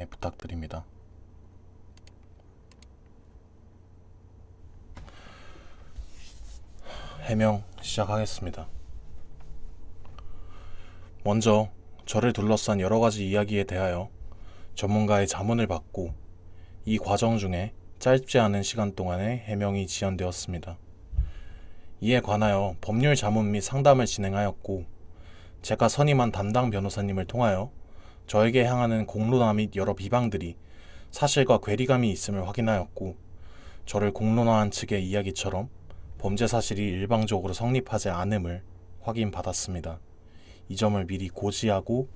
부탁드립니다. 해명 시작하겠습니다. 먼저 저를 둘러싼 여러가지 이야기에 대하여 전문가의 자문을 받고 이 과정 중에 짧지 않은 시간 동안에 해명이 지연되었습니다. 이에 관하여 법률 자문 및 상담을 진행하였고, 제가 선임한 담당 변호사님을 통하여 저에게 향하는 공론화 및 여러 비방들이 사실과 괴리감이 있음을 확인하였고, 저를 공론화한 측의 이야기처럼 범죄 사실이 일방적으로 성립하지 않음을 확인받았습니다. 이 점을 미리 고지하고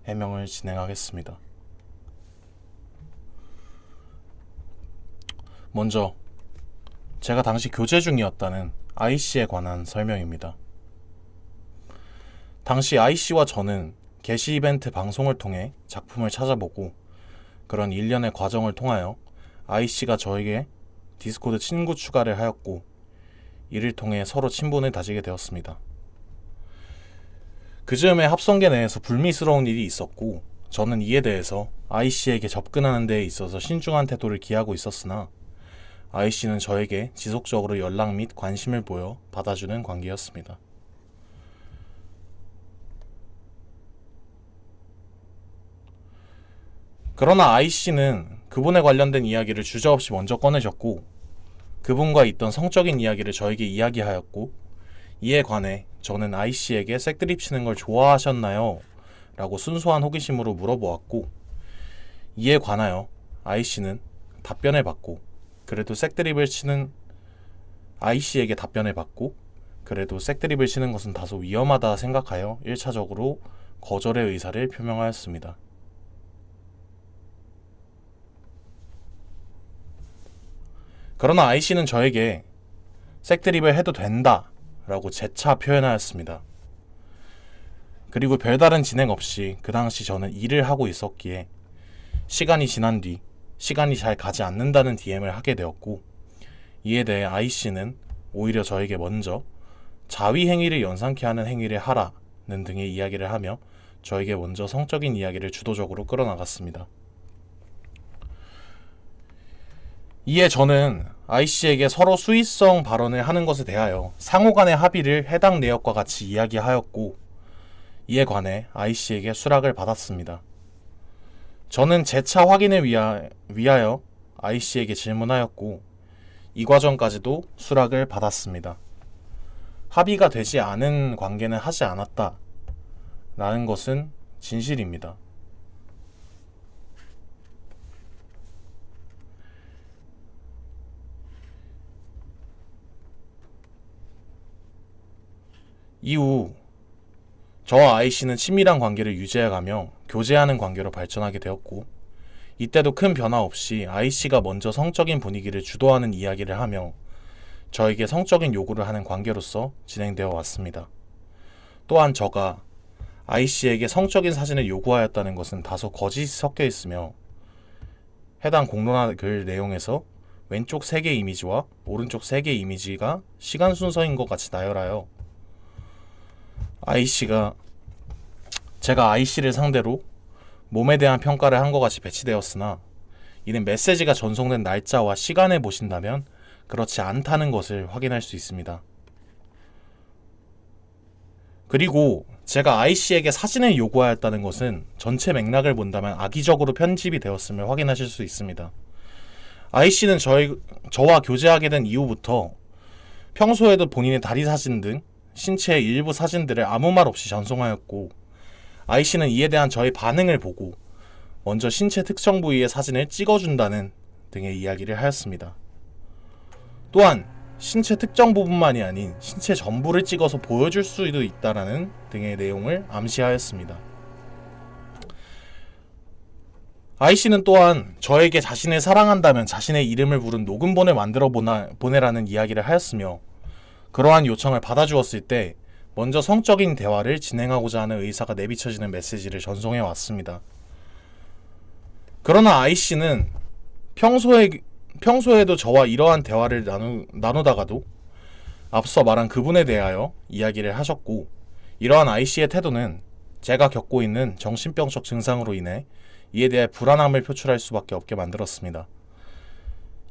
해명을 진행하겠습니다. 먼저 제가 당시 교제 중이었다는 I씨에 관한 설명입니다. 당시 I씨와 저는 게시 이벤트 방송을 통해 작품을 찾아보고, 그런 일련의 과정을 통하여 I씨가 저에게 디스코드 친구 추가를 하였고, 이를 통해 서로 친분을 다지게 되었습니다. 그 즈음에 합성계 내에서 불미스러운 일이 있었고, 저는 이에 대해서 I씨에게 접근하는 데에 있어서 신중한 태도를 기하고 있었으나, I씨는 저에게 지속적으로 연락 및 관심을 보여 받아주는 관계였습니다. 그러나 I씨는 그분에 관련된 이야기를 주저없이 먼저 꺼내셨고, 그분과 있던 성적인 이야기를 저에게 이야기하였고, 이에 관해 저는 I씨에게 색드립 치는 걸 좋아하셨나요? 라고 순수한 호기심으로 물어보았고, 이에 관하여 I씨는 답변을 받고, 그래도 색드립을 치는 I씨에게 답변을 받고, 그래도 색드립을 치는 것은 다소 위험하다 생각하여 1차적으로 거절의 의사를 표명하였습니다. 그러나 I씨는 저에게 색드립을 해도 된다 라고 재차 표현하였습니다. 그리고 별다른 진행 없이 그 당시 저는 일을 하고 있었기에 시간이 지난 뒤 시간이 잘 가지 않는다는 DM을 하게 되었고, 이에 대해 I씨는 오히려 저에게 먼저 자위 행위를 연상케 하는 행위를 하라는 등의 이야기를 하며 저에게 먼저 성적인 이야기를 주도적으로 끌어나갔습니다. 이에 저는 I씨에게 서로 수위성 발언을 하는 것에 대하여 상호간의 합의를 해당 내역과 같이 이야기하였고, 이에 관해 I씨에게 수락을 받았습니다. 저는 재차 확인을 위하여 I씨에게 질문하였고, 이 과정까지도 수락을 받았습니다. 합의가 되지 않은 관계는 하지 않았다 라는 것은 진실입니다. 이후 저와 I씨는 친밀한 관계를 유지해가며 교제하는 관계로 발전하게 되었고, 이때도 큰 변화 없이 I씨가 먼저 성적인 분위기를 주도하는 이야기를 하며 저에게 성적인 요구를 하는 관계로서 진행되어 왔습니다. 또한 저가 I씨에게 성적인 사진을 요구하였다는 것은 다소 거짓이 섞여 있으며, 해당 공론화 글 내용에서 왼쪽 3개 이미지와 오른쪽 3개 이미지가 시간 순서인 것 같이 나열하여 제가 I씨를 상대로 몸에 대한 평가를 한 것 같이 배치되었으나, 이는 메시지가 전송된 날짜와 시간을 보신다면 그렇지 않다는 것을 확인할 수 있습니다. 그리고 제가 I씨에게 사진을 요구하였다는 것은 전체 맥락을 본다면 악의적으로 편집이 되었음을 확인하실 수 있습니다. I씨는 저와 교제하게 된 이후부터 평소에도 본인의 다리 사진 등 신체의 일부 사진들을 아무 말 없이 전송하였고, I씨는 이에 대한 저의 반응을 보고 먼저 신체 특정 부위의 사진을 찍어준다는 등의 이야기를 하였습니다. 또한 신체 특정 부분만이 아닌 신체 전부를 찍어서 보여줄 수도 있다라는 등의 내용을 암시하였습니다. I씨는 또한 저에게 자신을 사랑한다면 자신의 이름을 부른 녹음본을 만들어 보내라는 이야기를 하였으며, 그러한 요청을 받아주었을 때 먼저 성적인 대화를 진행하고자 하는 의사가 내비쳐지는 메시지를 전송해 왔습니다. 그러나 I씨는 평소에도 저와 이러한 대화를 나누다가도 앞서 말한 그분에 대하여 이야기를 하셨고, 이러한 I씨의 태도는 제가 겪고 있는 정신병적 증상으로 인해 이에 대해 불안함을 표출할 수밖에 없게 만들었습니다.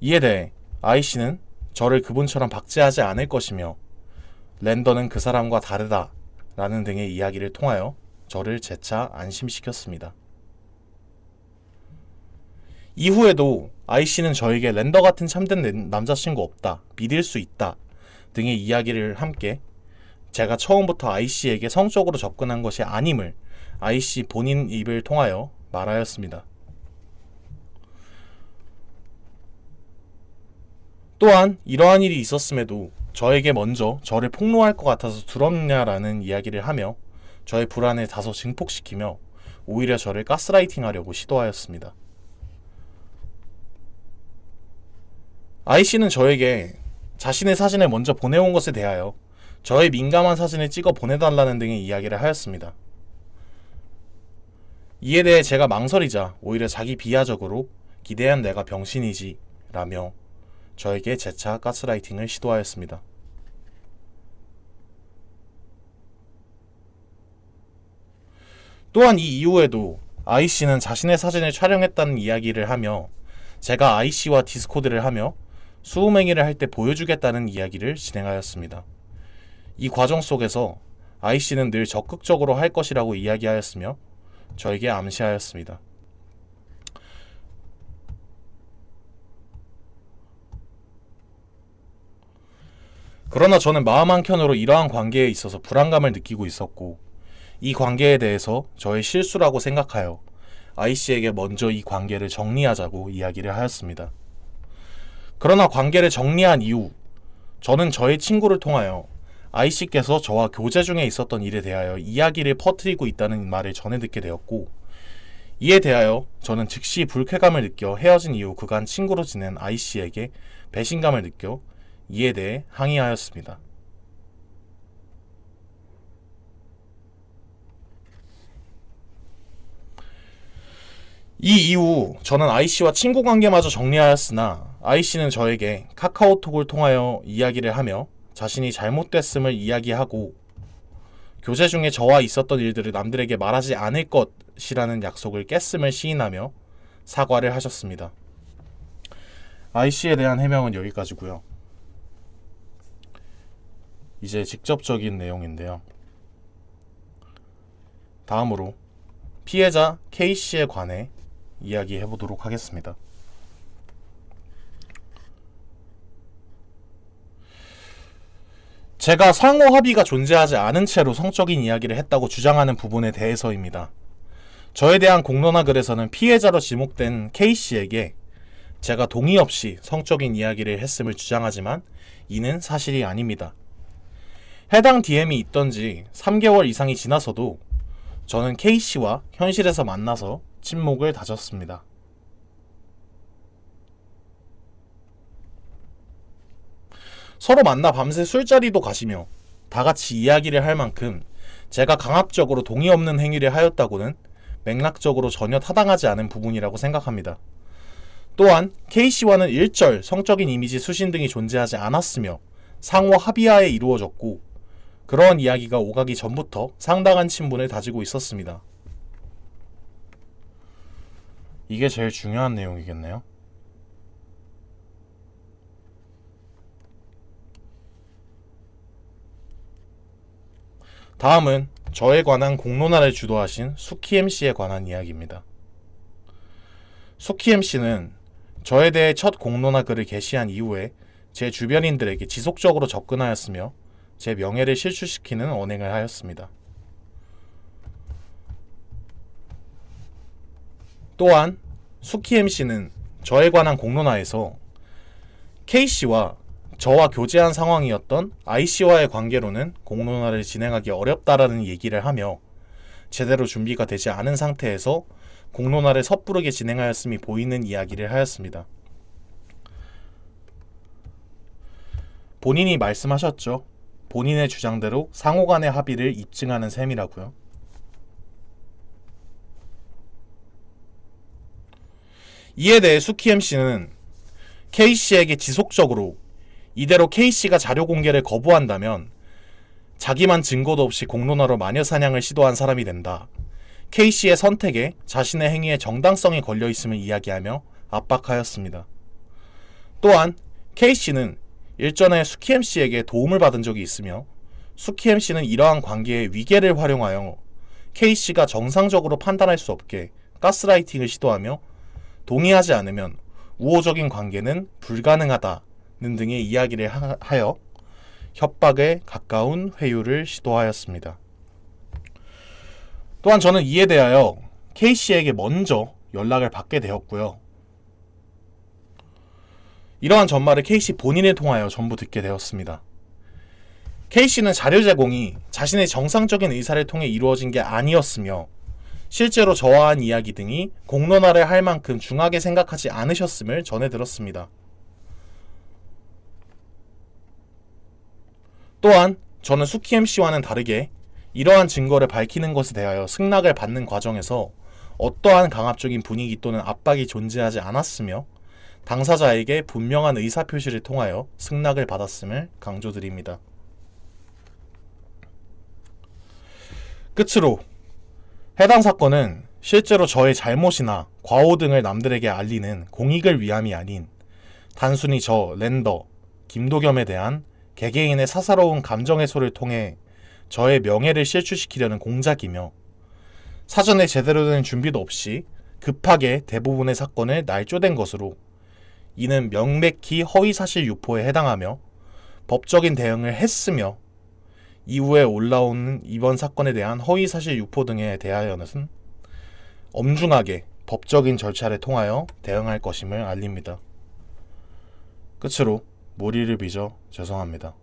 이에 대해 I씨는 저를 그분처럼 박제하지 않을 것이며 랜더는 그 사람과 다르다 라는 등의 이야기를 통하여 저를 재차 안심시켰습니다. 이후에도 I씨는 저에게 랜더 같은 참된 남자친구 없다, 믿을 수 있다 등의 이야기를 함께 제가 처음부터 I씨에게 성적으로 접근한 것이 아님을 I씨 본인 입을 통하여 말하였습니다. 또한 이러한 일이 있었음에도 저에게 먼저 저를 폭로할 것 같아서 두렵냐라는 이야기를 하며 저의 불안을 다소 증폭시키며 오히려 저를 가스라이팅하려고 시도하였습니다. I씨는 저에게 자신의 사진을 먼저 보내온 것에 대하여 저의 민감한 사진을 찍어 보내달라는 등의 이야기를 하였습니다. 이에 대해 제가 망설이자 오히려 자기 비하적으로 기대한 내가 병신이지 라며 저에게 재차 가스라이팅을 시도하였습니다. 또한 이 이후에도 I씨는 자신의 사진을 촬영했다는 이야기를 하며 제가 I씨와 디스코드를 하며 수음행위를 할 때 보여주겠다는 이야기를 진행하였습니다. 이 과정 속에서 I씨는 늘 적극적으로 할 것이라고 이야기하였으며 저에게 암시하였습니다. 그러나 저는 마음 한켠으로 이러한 관계에 있어서 불안감을 느끼고 있었고 이 관계에 대해서 저의 실수라고 생각하여 I씨에게 먼저 이 관계를 정리하자고 이야기를 하였습니다. 그러나 관계를 정리한 이후 저는 저의 친구를 통하여 I씨께서 저와 교제 중에 있었던 일에 대하여 이야기를 퍼뜨리고 있다는 말을 전해 듣게 되었고 이에 대하여 저는 즉시 불쾌감을 느껴 헤어진 이후 그간 친구로 지낸 I씨에게 배신감을 느껴 이에 대해 항의하였습니다. 이 이후 저는 I씨와 친구 관계마저 정리하였으나 I씨는 저에게 카카오톡을 통하여 이야기를 하며 자신이 잘못됐음을 이야기하고 교제 중에 저와 있었던 일들을 남들에게 말하지 않을 것이라는 약속을 깼음을 시인하며 사과를 하셨습니다. I씨에 대한 해명은 여기까지고요. 이제 직접적인 내용인데요. 다음으로 피해자 K씨에 관해 이야기해보도록 하겠습니다. 제가 상호 합의가 존재하지 않은 채로 성적인 이야기를 했다고 주장하는 부분에 대해서입니다. 저에 대한 공론화 글에서는 피해자로 지목된 K씨에게 제가 동의 없이 성적인 이야기를 했음을 주장하지만 이는 사실이 아닙니다. 해당 DM이 있던 지 3개월 이상이 지나서도 저는 K씨와 현실에서 만나서 친목을 다졌습니다. 서로 만나 밤새 술자리도 가시며 다같이 이야기를 할 만큼 제가 강압적으로 동의 없는 행위를 하였다고는 맥락적으로 전혀 타당하지 않은 부분이라고 생각합니다. 또한 K씨와는 일절 성적인 이미지 수신 등이 존재하지 않았으며 상호 합의하에 이루어졌고 그러한 이야기가 오가기 전부터 상당한 친분을 다지고 있었습니다. 이게 제일 중요한 내용이겠네요. 다음은 저에 관한 공론화를 주도하신 수키MC에 관한 이야기입니다. 수키MC는 저에 대해 첫 공론화 글을 게시한 이후에 제 주변인들에게 지속적으로 접근하였으며 제 명예를 실추시키는 언행을 하였습니다. 또한 수키MC는 저에 관한 공론화에서 K씨와 저와 교제한 상황이었던 I씨와의 관계로는 공론화를 진행하기 어렵다라는 얘기를 하며 제대로 준비가 되지 않은 상태에서 공론화를 섣부르게 진행하였음이 보이는 이야기를 하였습니다. 본인이 말씀하셨죠. 본인의 주장대로 상호간의 합의를 입증하는 셈이라고요. 이에 대해 수키MC는 K씨에게 지속적으로 이대로 K씨가 자료 공개를 거부한다면 자기만 증거도 없이 공론화로 마녀사냥을 시도한 사람이 된다. K씨의 선택에 자신의 행위의 정당성이 걸려 있음을 이야기하며 압박하였습니다. 또한 K씨는 일전에 수키MC에게 도움을 받은 적이 있으며 수키MC는 이러한 관계의 위계를 활용하여 K씨가 정상적으로 판단할 수 없게 가스라이팅을 시도하며 동의하지 않으면 우호적인 관계는 불가능하다는 등의 이야기를 하여 협박에 가까운 회유를 시도하였습니다. 또한 저는 이에 대하여 K씨에게 먼저 연락을 받게 되었고요. 이러한 전말을 K씨 본인을 통하여 전부 듣게 되었습니다. K씨는 자료 제공이 자신의 정상적인 의사를 통해 이루어진 게 아니었으며 실제로 저와 한 이야기 등이 공론화를 할 만큼 중하게 생각하지 않으셨음을 전해 들었습니다. 또한 저는 수키MC와는 다르게 이러한 증거를 밝히는 것에 대하여 승낙을 받는 과정에서 어떠한 강압적인 분위기 또는 압박이 존재하지 않았으며 당사자에게 분명한 의사표시를 통하여 승낙을 받았음을 강조드립니다. 끝으로 해당 사건은 실제로 저의 잘못이나 과오 등을 남들에게 알리는 공익을 위함이 아닌 단순히 저 랜더 김도겸에 대한 개개인의 사사로운 감정 해소를 통해 저의 명예를 실추시키려는 공작이며 사전에 제대로 된 준비도 없이 급하게 대부분의 사건을 날조된 것으로 이는 명백히 허위사실 유포에 해당하며 법적인 대응을 했으며 이후에 올라오는 이번 사건에 대한 허위사실 유포 등에 대하여는 엄중하게 법적인 절차를 통하여 대응할 것임을 알립니다. 끝으로 머리를 빚어 죄송합니다.